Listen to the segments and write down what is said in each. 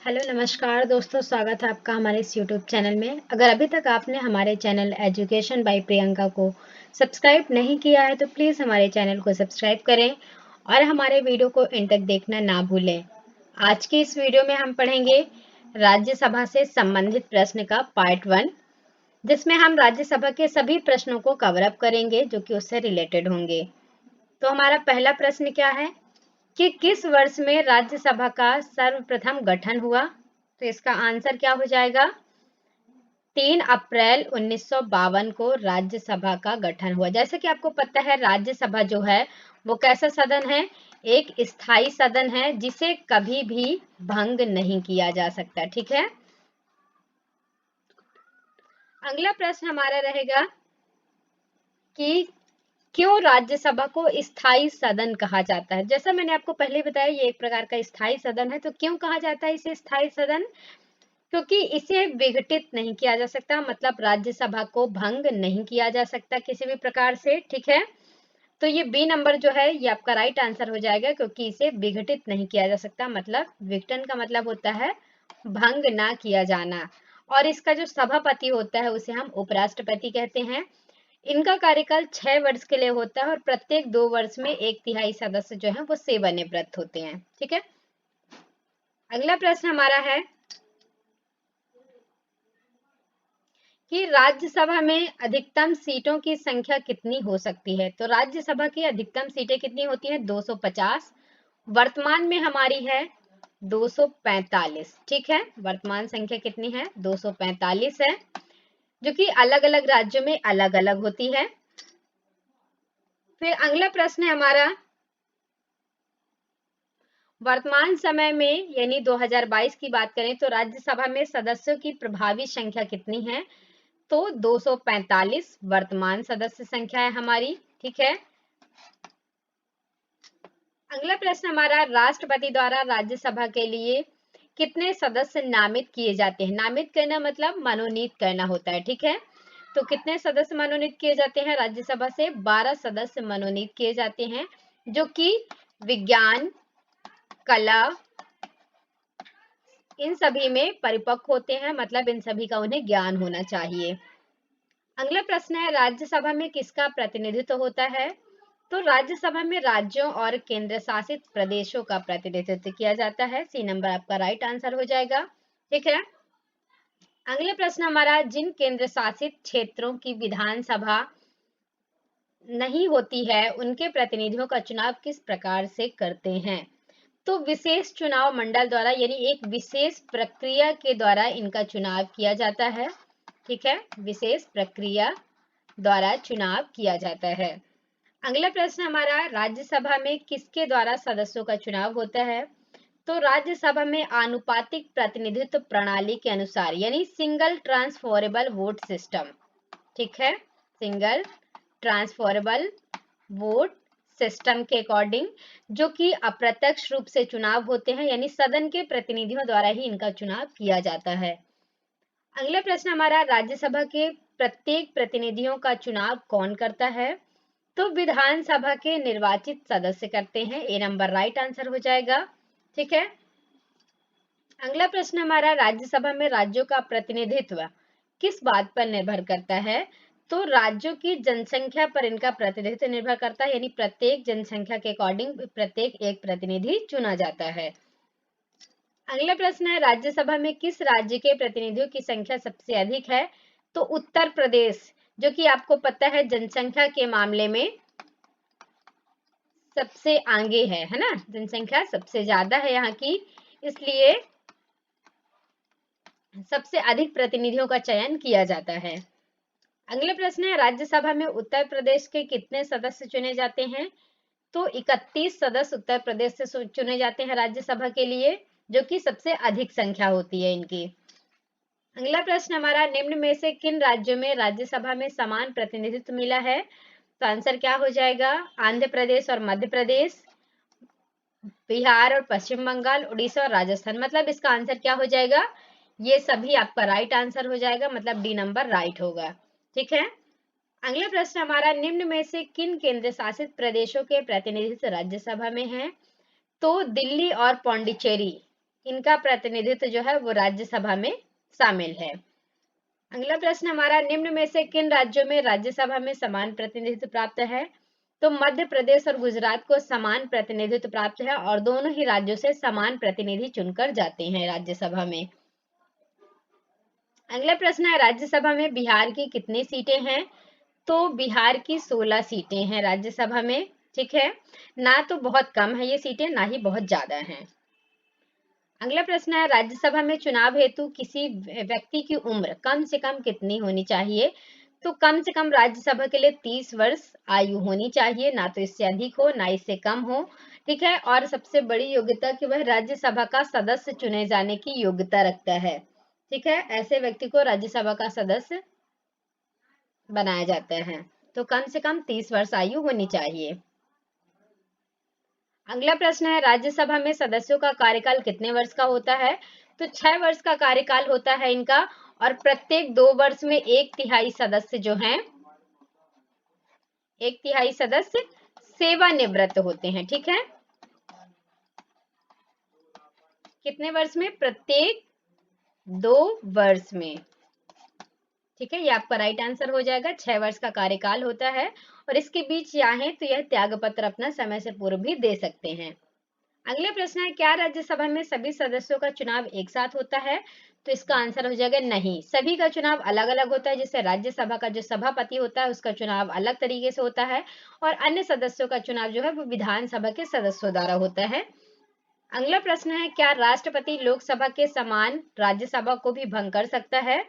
Hello नमस्कार दोस्तों, स्वागत है आपका हमारे इस यूट्यूब चैनल में। अगर अभी तक आपने हमारे चैनल एजुकेशन बाय प्रियंका को सब्सक्राइब नहीं किया है तो प्लीज़ हमारे चैनल को सब्सक्राइब करें और हमारे वीडियो को एंड तक देखना ना भूलें। आज की इस वीडियो में हम पढ़ेंगे राज्यसभा से संबंधित प्रश्न का पार्ट 1, जिसमें हम राज्यसभा के सभी प्रश्नों को कवर अप करेंगे जो कि उससे रिलेटेड होंगे। तो हमारा पहला प्रश्न क्या है कि किस वर्ष में राज्यसभा का सर्वप्रथम गठन हुआ? तो इसका आंसर क्या हो जाएगा? 3 अप्रैल 1952 को राज्यसभा का गठन हुआ। जैसे कि आपको पता है, राज्यसभा जो है वो कैसा सदन है? एक स्थायी सदन है जिसे कभी भी भंग नहीं किया जा सकता। ठीक है। अगला प्रश्न हमारा रहेगा कि क्यों राज्यसभा को स्थायी सदन कहा जाता है? जैसा मैंने आपको पहले बताया, ये एक प्रकार का स्थायी सदन है। तो क्यों कहा जाता है इसे स्थायी सदन? क्योंकि इसे विघटित नहीं किया जा सकता, मतलब राज्यसभा को भंग नहीं किया जा सकता किसी भी प्रकार से। ठीक है। तो ये बी नंबर जो है ये आपका राइट आंसर हो जाएगा, क्योंकि इसे विघटित नहीं किया जा सकता। मतलब विघटन का मतलब होता है भंग ना किया जाना। और इसका जो सभापति होता है उसे हम उपराष्ट्रपति कहते हैं। इनका कार्यकाल 6 वर्ष के लिए होता है और प्रत्येक 2 वर्ष में 1/3 सदस्य जो है वो सेवानिवृत्त होते हैं। ठीक है। अगला प्रश्न हमारा है कि राज्यसभा में अधिकतम सीटों की संख्या कितनी हो सकती है? तो राज्यसभा की अधिकतम सीटें कितनी होती हैं? 250। वर्तमान में हमारी है 245। ठीक है। वर्तमान संख्या कितनी है? 245 है, जो कि अलग अलग राज्यों में अलग अलग होती है। फिर अगला प्रश्न है हमारा, वर्तमान समय में यानी 2022 की बात करें तो राज्यसभा में सदस्यों की प्रभावी संख्या कितनी है? तो 245 वर्तमान सदस्य संख्या है हमारी। ठीक है। अगला प्रश्न हमारा, राष्ट्रपति द्वारा राज्यसभा के लिए कितने सदस्य नामित किए जाते हैं? नामित करना मतलब मनोनीत करना होता है। ठीक है। तो कितने सदस्य मनोनीत किए जाते हैं? राज्यसभा से 12 सदस्य मनोनीत किए जाते हैं, जो कि विज्ञान, कला, इन सभी में परिपक्व होते हैं। मतलब इन सभी का उन्हें ज्ञान होना चाहिए। अगला प्रश्न है, राज्यसभा में किसका प्रतिनिधित्व होता है? तो राज्यसभा में राज्यों और केंद्र शासित प्रदेशों का प्रतिनिधित्व किया जाता है। सी नंबर आपका राइट आंसर हो जाएगा। ठीक है। अगला प्रश्न हमारा, जिन केंद्र शासित क्षेत्रों की विधानसभा नहीं होती है उनके प्रतिनिधियों का चुनाव किस प्रकार से करते हैं? तो विशेष चुनाव मंडल द्वारा, यानी एक विशेष प्रक्रिया के द्वारा इनका चुनाव किया जाता है। ठीक है। विशेष प्रक्रिया द्वारा चुनाव किया जाता है। अगला प्रश्न हमारा, राज्यसभा में किसके द्वारा सदस्यों का चुनाव होता है? तो राज्यसभा में आनुपातिक प्रतिनिधित्व प्रणाली के अनुसार, यानी सिंगल ट्रांसफरेबल वोट सिस्टम। ठीक है। सिंगल ट्रांसफरेबल वोट सिस्टम के अकॉर्डिंग, जो कि अप्रत्यक्ष रूप से चुनाव होते हैं, यानी सदन के प्रतिनिधियों द्वारा ही इनका चुनाव किया जाता है। अगला प्रश्न हमारा, राज्यसभा के प्रत्येक प्रतिनिधियों का चुनाव कौन करता है? तो विधानसभा के निर्वाचित सदस्य करते हैं। ए नंबर राइट आंसर हो जाएगा। ठीक है। अगला प्रश्न हमारा, राज्यसभा में राज्यों का प्रतिनिधित्व किस बात पर निर्भर करता है? तो राज्यों की जनसंख्या पर इनका प्रतिनिधित्व निर्भर करता है, यानी प्रत्येक जनसंख्या के अकॉर्डिंग प्रत्येक एक प्रतिनिधि चुना जाता है। अगला प्रश्न है, राज्यसभा में किस राज्य के प्रतिनिधियों की संख्या सबसे अधिक है? तो उत्तर प्रदेश, जो कि आपको पता है जनसंख्या के मामले में सबसे आगे है ना? जनसंख्या सबसे ज्यादा है यहाँ की, इसलिए सबसे अधिक प्रतिनिधियों का चयन किया जाता है। अगला प्रश्न है, राज्यसभा में उत्तर प्रदेश के कितने सदस्य चुने जाते हैं? तो 31 सदस्य उत्तर प्रदेश से चुने जाते हैं राज्यसभा के लिए, जो कि सबसे अधिक संख्या होती है इनकी। अगला प्रश्न हमारा, निम्न में से किन राज्यों में राज्यसभा में समान प्रतिनिधित्व मिला है? तो आंसर क्या हो जाएगा? आंध्र प्रदेश और मध्य प्रदेश, बिहार और पश्चिम बंगाल, उड़ीसा और राजस्थान। मतलब इसका आंसर क्या हो जाएगा? ये सभी आपका राइट आंसर हो जाएगा, मतलब डी नंबर राइट होगा। ठीक है। अगला प्रश्न हमारा, निम्न में से किन केंद्र शासित प्रदेशों के प्रतिनिधित्व राज्यसभा में है? तो दिल्ली और पौंडीचेरी इनका प्रतिनिधित्व जो है वो राज्यसभा में शामिल है। अगला प्रश्न हमारा, निम्न में से किन राज्यों में राज्यसभा में समान प्रतिनिधित्व प्राप्त है? तो मध्य प्रदेश और गुजरात को समान प्रतिनिधित्व प्राप्त है और दोनों ही राज्यों से समान प्रतिनिधि चुनकर जाते हैं राज्यसभा में। अगला प्रश्न है, राज्यसभा में बिहार की कितनी सीटें हैं? तो बिहार की 16 सीटें हैं राज्यसभा में। ठीक है, ना तो बहुत कम है ये सीटें, ना ही बहुत ज्यादा हैं। अगला प्रश्न है, राज्यसभा में चुनाव हेतु किसी व्यक्ति की उम्र कम से कम कितनी होनी चाहिए? तो कम से कम राज्यसभा के लिए 30 वर्ष आयु होनी चाहिए, ना तो इससे अधिक हो ना इससे कम हो। ठीक है, और सबसे बड़ी योग्यता कि वह राज्यसभा का सदस्य चुने जाने की योग्यता रखता है। ठीक है, ऐसे व्यक्ति को राज्यसभा का सदस्य बनाया जाता है। तो कम से कम 30 वर्ष आयु होनी चाहिए। अगला प्रश्न है, राज्यसभा में सदस्यों का कार्यकाल कितने वर्ष का होता है? तो 6 वर्ष का कार्यकाल होता है इनका, और प्रत्येक 2 वर्ष में 1/3 सदस्य जो हैं, 1/3 सदस्य सेवानिवृत्त होते हैं। ठीक है, कितने वर्ष में? प्रत्येक 2 वर्ष में। ठीक है, ये आपका राइट आंसर हो जाएगा। 6 वर्ष का कार्यकाल होता है, और इसके बीच चाहें तो यह त्याग पत्र अपना समय से पूर्व भी दे सकते हैं। अगला प्रश्न है, क्या राज्यसभा में सभी सदस्यों का चुनाव एक साथ होता है? तो इसका आंसर हो जाएगा नहीं, सभी का चुनाव अलग अलग होता है। जैसे राज्यसभा का जो सभापति होता है उसका चुनाव अलग तरीके से होता है, और अन्य सदस्यों का चुनाव जो है वो विधानसभा के सदस्यों द्वारा होता है। अगला प्रश्न है, क्या राष्ट्रपति लोकसभा के समान राज्यसभा को भी भंग कर सकता है?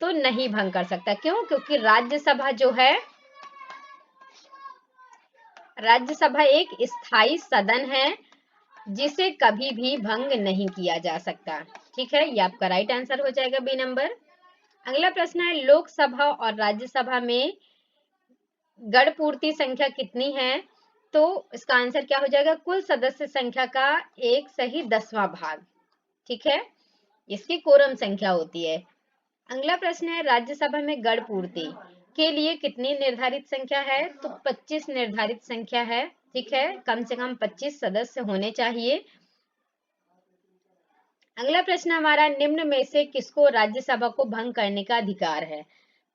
तो नहीं भंग कर सकता। क्यों? क्योंकि राज्यसभा जो है, राज्यसभा एक स्थायी सदन है जिसे कभी भी भंग नहीं किया जा सकता। ठीक है, ये आपका राइट आंसर हो जाएगा, बी नंबर। अगला प्रश्न है, लोकसभा और राज्यसभा में गण पूर्ति संख्या कितनी है? तो इसका आंसर क्या हो जाएगा? कुल सदस्य संख्या का 1/10वां भाग। ठीक है, इसकी कोरम संख्या होती है। अगला प्रश्न है, राज्यसभा में गण पूर्ति के लिए कितनी निर्धारित संख्या है? तो 25 निर्धारित संख्या है। ठीक है, कम से कम 25 सदस्य होने चाहिए। अगला प्रश्न हमारा, निम्न में से किसको राज्यसभा को भंग करने का अधिकार है?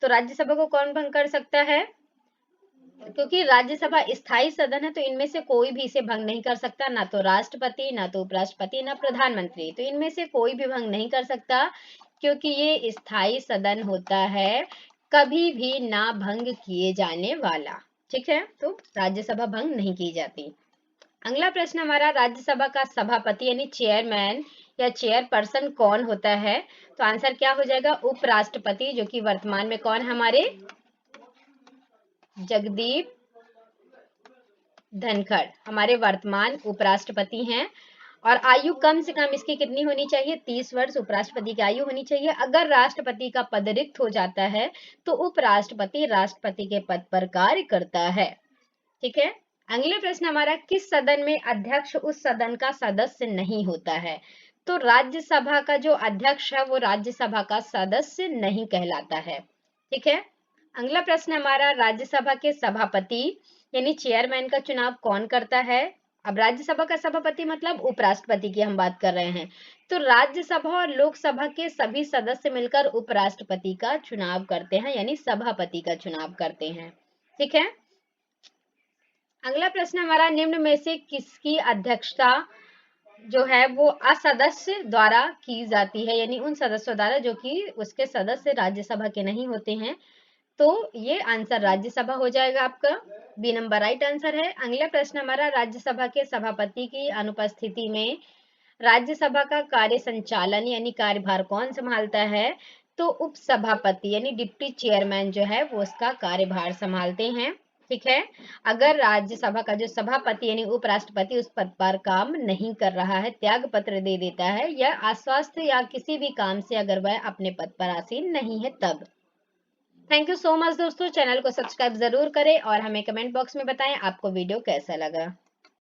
तो राज्यसभा को कौन भंग कर सकता है? क्योंकि राज्यसभा स्थायी सदन है तो इनमें से कोई भी इसे भंग नहीं कर सकता, ना तो राष्ट्रपति, ना तो उपराष्ट्रपति, ना प्रधानमंत्री। तो इनमें से कोई भी भंग नहीं कर सकता, क्योंकि ये स्थायी सदन होता है, कभी भी ना भंग किए जाने वाला। ठीक है, तो राज्यसभा भंग नहीं की जाती। अगला प्रश्न हमारा, राज्यसभा का सभापति यानी चेयरमैन या चेयरपर्सन कौन होता है? तो आंसर क्या हो जाएगा? उपराष्ट्रपति, जो कि वर्तमान में कौन हमारे? जगदीप धनखड़ हमारे वर्तमान उपराष्ट्रपति हैं। और आयु कम से कम इसकी कितनी होनी चाहिए? 30 वर्ष उपराष्ट्रपति की आयु होनी चाहिए। अगर राष्ट्रपति का पद रिक्त हो जाता है तो उपराष्ट्रपति राष्ट्रपति के पद पर कार्य करता है। ठीक है, अगले प्रश्न हमारा, किस सदन में अध्यक्ष उस सदन का सदस्य नहीं होता है? तो राज्यसभा का जो अध्यक्ष है वो राज्यसभा का सदस्य नहीं कहलाता है। ठीक है, अगला प्रश्न हमारा, राज्यसभा के सभापति यानी चेयरमैन का चुनाव कौन करता है? अब राज्यसभा का सभापति मतलब उपराष्ट्रपति की हम बात कर रहे हैं, तो राज्यसभा और लोकसभा के सभी सदस्य मिलकर उपराष्ट्रपति का चुनाव करते हैं, यानी सभापति का चुनाव करते हैं। ठीक है, अगला प्रश्न हमारा, निम्न में से किसकी अध्यक्षता जो है वो असदस्य द्वारा की जाती है, यानी उन सदस्यों द्वारा जो कि उसके सदस्य राज्यसभा के नहीं होते हैं। तो ये आंसर राज्यसभा हो जाएगा आपका, बी नंबर राइट आंसर है। अगला प्रश्न हमारा, राज्यसभा के सभापति की अनुपस्थिति में राज्यसभा का कार्य संचालन यानी कार्यभार कौन संभालता है? तो उपसभापति यानी डिप्टी चेयरमैन जो है वो उसका कार्यभार संभालते हैं। ठीक है, अगर राज्यसभा का जो सभापति यानी उपराष्ट्रपति उस पद पर काम नहीं कर रहा है, त्याग पत्र दे देता है, या अस्वस्थ या किसी भी काम से अगर वह अपने पद पर आसीन नहीं है तब। थैंक यू सो मच दोस्तों, चैनल को सब्सक्राइब जरूर करें और हमें कमेंट बॉक्स में बताएं आपको वीडियो कैसा लगा।